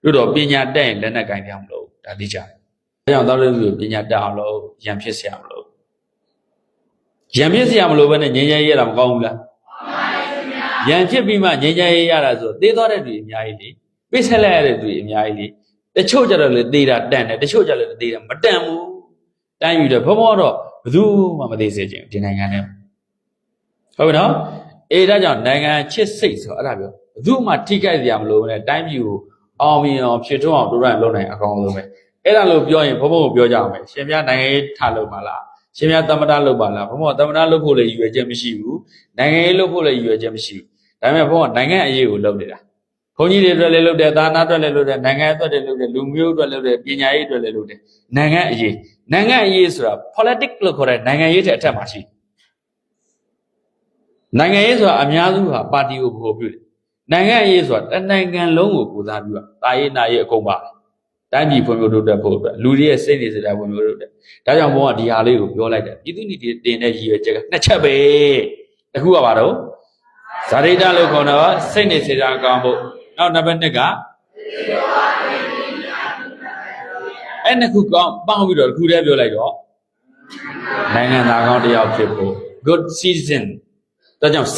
တို့တော့ပညာတက်ရင်လက်နဲ့ကင်ပြမလို့ဒါသိကြတယ်ဒါကြောင့်သောက်လို့ပညာတက်အောင်လို့ရံဖြစ်เสียမလို့ရံဖြစ်เสียမလို့ပဲနဲ့ငြိမ်းချမ်းရေးရတာမကောင်းဘူးလားရံဖြစ်ပြီးမှငြိမ်းချမ်းရေးရတာဆိုသေသွားတဲ့သူအများကြီးလေပိတ်ဆက်လိုက်ရတဲ့သူအများကြီးလေတချို့ကြတော့လေသေတာတန်တယ်တချို့ကြလည်းသေတာမတန်ဘူးတိုင်းယူတယ်ဘုံဘောတော့ဘယ်သူမှမသေးစေချင်ဒီနိုင်ငံထဲဟုတ်ပြီနော်အေးဒါကြောင့်နိုင်ငံချစ်စိတ်ဆိုအဲ့ဒါပြောဘယ်သူမှထိခိုက်စရာမလိုဘူးနဲ့တိုင်းပြည်ကိုအောင်မြင်အောင်ဖြစ်ထွန်းအောင်တို့ရလုပ်နိုင်အကောင်းဆုံးပဲအဲ့ဒါလို့ပြောရင်ဘုံဘုံကိုပြောကြအောင်ပဲရှင်ပြနိုင်ငံရေးထားလို့ပါလားရှင်ပြသမ္မတလုပ်ပါလားဘုံဘုံသမ္မတလုပ်ဖို့လည်းရည်ရွယ်ချက်မရှိဘူးနိုင်ငံရေးလုပ်ဖို့လည်းရည်ရွယ်ချက်မရှိဘူးဒါပေမဲ့ဘုံကနိုင်ငံအရေးကိုလုပ်နေတာဘုန်းကြီးတွေအတွက်လည်းလုပ်တယ်သာနာအတွက်လည်းလုပ်တယ်နိုင်ငံအတွက်လည်းလုပ်တယ်လူမျိုးအတွက်လည်းလုပ်တယ်ပညာရေးအတွက်လည်းလုပ်တယ်နိုင်ငံအရေးဆိုတာ politics လို့ခေါ်တဲ့နိုင်ငံရေးတဲ့အထက်မှာရှိနိုင်ငံရေးဆိုတာအများစုဟာပါတီကိုပို့ပြုတယ်နိုင်ငံရေးဆိုတာတနိုင်ငံလုံးကိုပူစားပြီးတော့တာရေးနာရေးအကုန်ပါတိုင်းပြည်ဖွံ့ဖြိုးတိုးတက်ဖို့အတွက်လူတွေရဲ့စိတ်နေစိတ်ဓာတ်ဖွံ့ဖြိုးတိုးတက်ဒါကြောင့်ဘုံကဒီဟာလေးကိုပြောလိုက်တယ်ပြည်သူ့ညီတင်တဲ့ရည်ရွယ်ချက်ကနှစ်ချက်ပဲတစ်ခုကဘာတော့ဇာတိတလို့ခေါ်တော့စိတ်နေစိတ်ဓာတ်ကောင်းဖို့နောက်နံပါတ်2ကအဲ့နှစ်ခုကောင်းပေါင်းပြီးတော့တစ်ခုတည်းပြောလိုက်တော့နိုင်ငံသားကောင်းတစ်ယောက်ဖြစ်ဖို့ good citizen ဒါကြောင့်